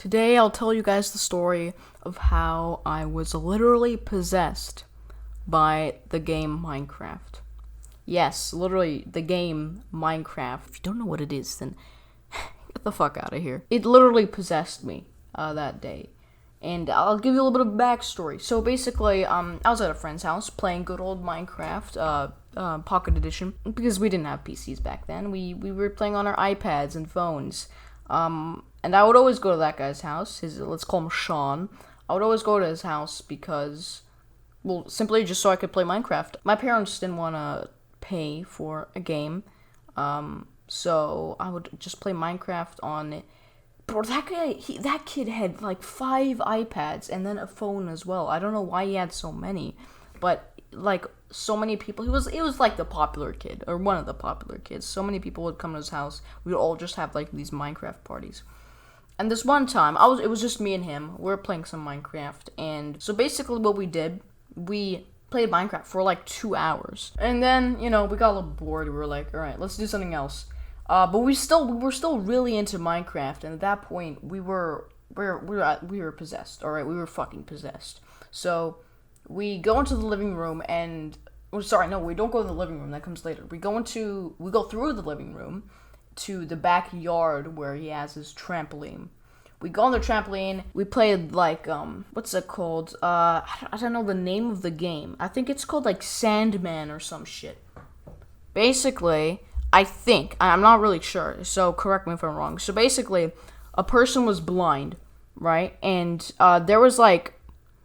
Today I'll tell you guys the story of how I was literally possessed by the game Minecraft. Yes, literally the game Minecraft. If you don't know what it is, then get the fuck out of here. It literally possessed me that day. And I'll give you a little bit of backstory. So basically, I was at a friend's house playing good old Minecraft, Pocket Edition, because we didn't have PCs back then. We were playing on our iPads and phones. And I would always go to that guy's house. Let's call him Sean. I would always go to his house because, well, simply just so I could play Minecraft. My parents didn't want to pay for a game, so I would just play Minecraft on it. Bro, that kid had like 5 iPads and then a phone as well. I don't know why he had so many, but like so many people. It was like the popular kid or one of the popular kids. So many people would come to his house. We would all just have like these Minecraft parties. And this one time, it was just me and him. We were playing some Minecraft, and so basically what we did, we played Minecraft for like 2 hours, and then we got a little bored. We were like, all right, let's do something else. But we were still really into Minecraft, and at that point we were possessed. All right, we were fucking possessed. So we go into the living room, and we don't go to the living room. That comes later. We go through the living room to the backyard where he has his trampoline. We go on the trampoline. We played like what's it called? I don't know the name of the game. I think it's called like Sandman or some shit. Basically, I'm not really sure, so correct me if I'm wrong. So basically, a person was blind, right? And there was like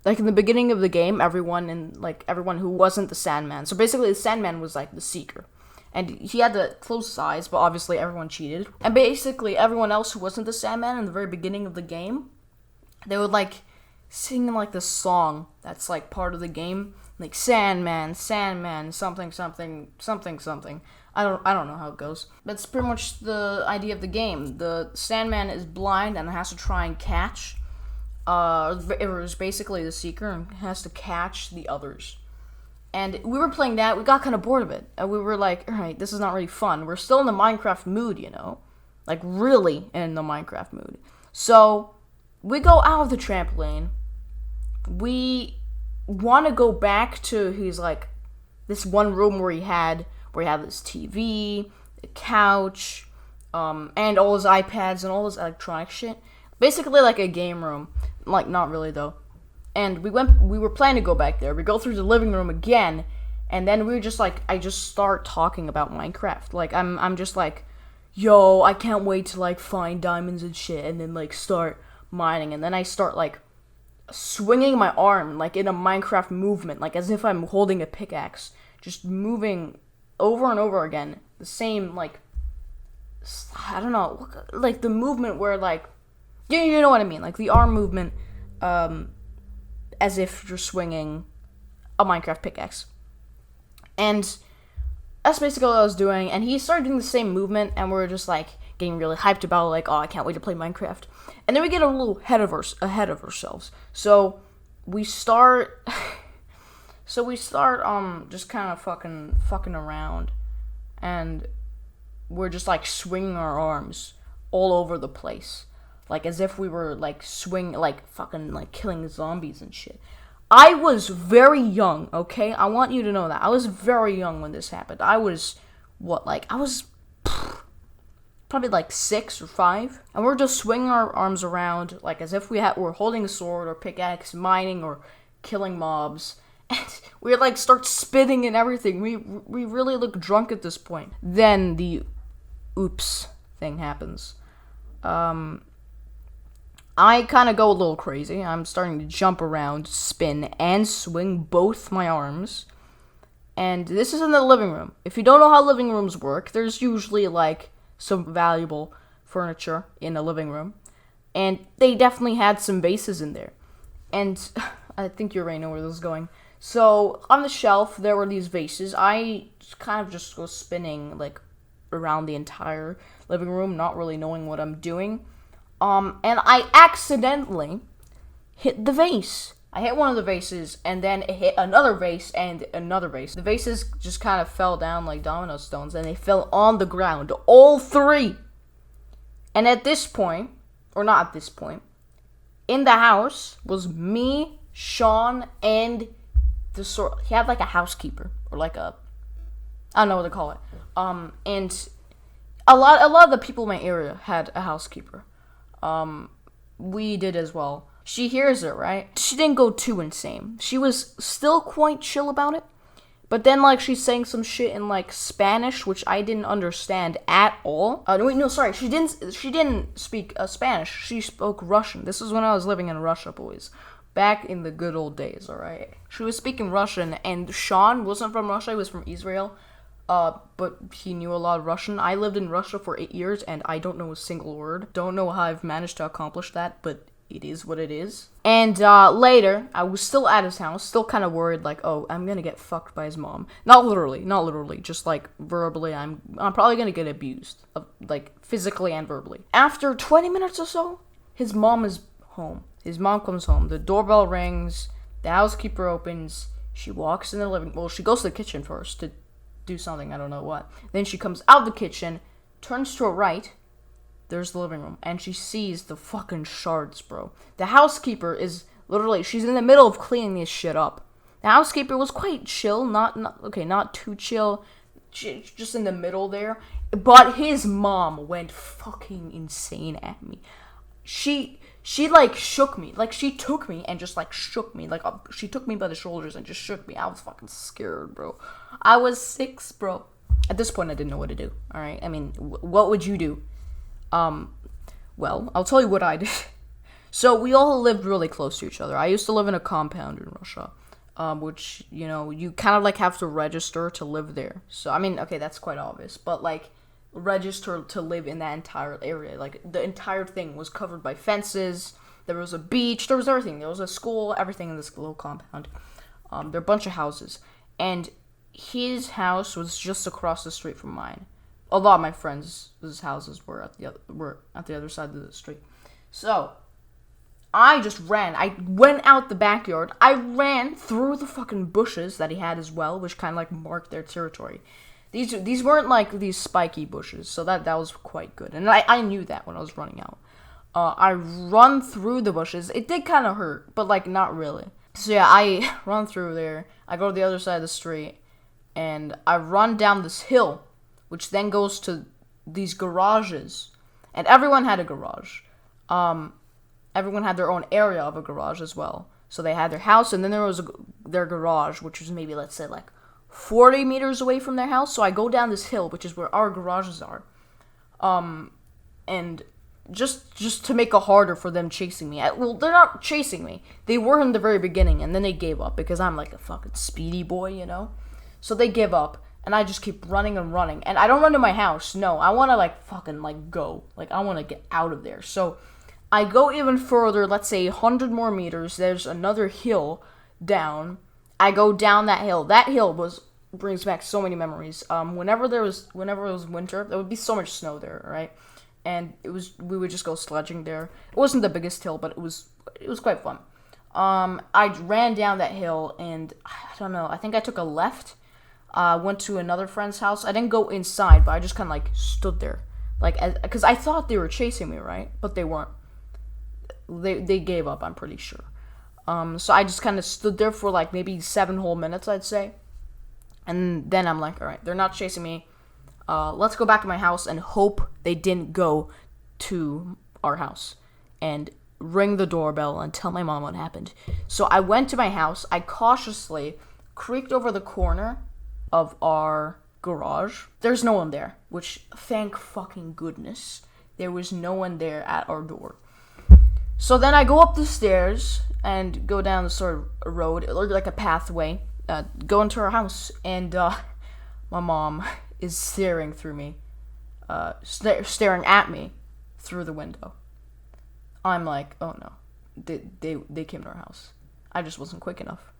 in the beginning of the game, everyone who wasn't the Sandman. So basically, the Sandman was like the seeker. And he had to close his eyes, but obviously everyone cheated. And basically, everyone else who wasn't the Sandman in the very beginning of the game, they would like sing like this song that's like part of the game, like Sandman, Sandman, something, something, something, something. I don't know how it goes. That's pretty much the idea of the game. The Sandman is blind and has to try and catch. It was basically the seeker and has to catch the others. And we were playing that, we got kind of bored of it. And we were like, alright, this is not really fun. We're still in the Minecraft mood, Like, really in the Minecraft mood. So, we go out of the trampoline. We want to go back to this one room where he had this TV, a couch, and all his iPads and all his electronic shit. Basically like a game room. Like, not really, though. And we were planning to go back there. We go through the living room again, and then we were just like, I just start talking about Minecraft. Like, I'm just like, yo, I can't wait to like find diamonds and shit, and then like start mining. And then I start like swinging my arm like in a Minecraft movement, like as if I'm holding a pickaxe, just moving over and over again. The same like, I don't know, like the movement where like, you know what I mean, like the arm movement, as if you're swinging a Minecraft pickaxe. And that's basically what I was doing, and he started doing the same movement, and we're just like getting really hyped about it, like, oh, I can't wait to play Minecraft. And then we get a little ahead of ourselves. So we start just kind of fucking around, and we're just like swinging our arms all over the place. Like, as if we were, like, fucking, like, killing zombies and shit. I was very young, okay? I want you to know that. I was very young when this happened. I was, probably, like, 6 or 5. And we're just swinging our arms around, like, as if we're holding a sword or pickaxe, mining or killing mobs. And we, like, start spitting and everything. We really look drunk at this point. Then the oops thing happens. I kind of go a little crazy. I'm starting to jump around, spin, and swing both my arms. And this is in the living room. If you don't know how living rooms work, there's usually, like, some valuable furniture in a living room. And they definitely had some vases in there. And I think you already know where this is going. So, on the shelf, there were these vases. I kind of just go spinning, like, around the entire living room, not really knowing what I'm doing. And I accidentally hit the vase. I hit one of the vases, and then it hit another vase and another vase. The vases just kind of fell down like domino stones, and they fell on the ground. All 3. And at this point, or not at this point, In the house was me, Sean, and he had like a housekeeper or like a, I don't know what to call it. And a lot of the people in my area had a housekeeper. We did as well. She hears it, right? She didn't go too insane. She was still quite chill about it. But then, like, she's saying some shit in, like, Spanish, which I didn't understand at all. She didn't speak Spanish. She spoke Russian. This is when I was living in Russia, boys. Back in the good old days, alright? She was speaking Russian, and Sean wasn't from Russia. He was from Israel. But he knew a lot of Russian. I lived in Russia for 8 years, and I don't know a single word. Don't know how I've managed to accomplish that, but it is what it is. And later, I was still at his house, still kind of worried, like, oh, I'm gonna get fucked by his mom. Not literally, just like verbally. I'm probably gonna get abused, like physically and verbally. After 20 minutes or so, his mom is home. His mom comes home. The doorbell rings. The housekeeper opens. She walks in the living. Well, she goes to the kitchen first to do something. I don't know what. Then she comes out the kitchen, turns to her right. There's the living room, and she sees the fucking shards, bro. The housekeeper is literally, she's in the middle of cleaning this shit up. The housekeeper was quite chill, not too chill, just in the middle there. But his mom went fucking insane at me. She like shook me, like she took me and just like shook me, like she took me by the shoulders and just shook me. I was fucking scared, bro. I was 6, bro. At this point, I didn't know what to do. All right, I mean, what would you do? Well, I'll tell you what I did. So we all lived really close to each other. I used to live in a compound in Russia, which, you know, you kind of like have to register to live there. So, I mean, okay, that's quite obvious, but like register to live in that entire area. Like the entire thing was covered by fences. There was a beach. There was everything. There was a school. Everything in this little compound. There are a bunch of houses, and his house was just across the street from mine. A lot of my friends' houses were at the other side of the street. So, I just ran. I went out the backyard. I ran through the fucking bushes that he had as well, which kind of like marked their territory. These weren't like these spiky bushes, so that was quite good. And I knew that when I was running out. I run through the bushes. It did kind of hurt, but like not really. So yeah, I run through there. I go to the other side of the street, and I run down this hill, which then goes to these garages. And everyone had a garage. Everyone had their own area of a garage as well. So they had their house, and then there was their garage, which was maybe, let's say, like 40 meters away from their house. So I go down this hill, which is where our garages are. And just to make it harder for them chasing me. Well, they're not chasing me. They were in the very beginning, and then they gave up because I'm like a fucking speedy boy, you know? So they give up. And I just keep running and running. And I don't run to my house. No, I want to, like, fucking, like, go. Like, I want to get out of there. So, I go even further, let's say 100 more meters. There's another hill down. I go down that hill. That hill brings back so many memories. Whenever it was winter, there would be so much snow there, right? And we would just go sledging there. It wasn't the biggest hill, but it was quite fun. I ran down that hill, and I don't know, I think I took a left. Went to another friend's house. I didn't go inside, but I just kind of like stood there, like, because I thought they were chasing me, right? But they weren't. They gave up, I'm pretty sure. So I just kind of stood there for like maybe 7 whole minutes, I'd say. And then I'm like, all right, they're not chasing me. Let's go back to my house and hope they didn't go to our house and ring the doorbell and tell my mom what happened. So I went to my house. I cautiously creaked over the corner of our garage. There's no one there, which, thank fucking goodness, there was no one there at our door. So then I go up the stairs and go down the sort of road, it looked like a pathway, go into our house, and my mom is staring through me, staring at me through the window. I'm like, oh no, they came to our house. I just wasn't quick enough.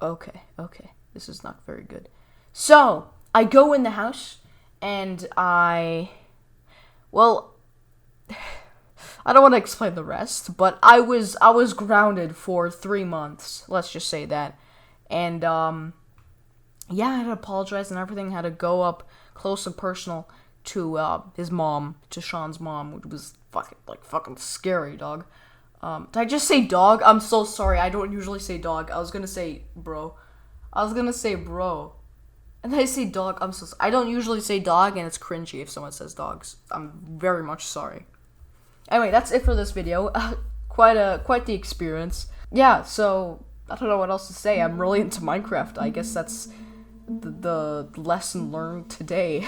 Okay, this is not very good. So, I go in the house, and I don't want to explain the rest, but I was grounded for 3 months, let's just say that, and, yeah, I had to apologize and everything, had to go up close and personal to his mom, to Sean's mom, which was fucking scary, dog. Did I just say dog? I'm so sorry. I don't usually say dog. I was gonna say bro. And then I say dog. I don't usually say dog, and it's cringy if someone says dogs. I'm very much sorry. Anyway, that's it for this video. Quite the experience. Yeah, so I don't know what else to say. I'm really into Minecraft. I guess that's the lesson learned today.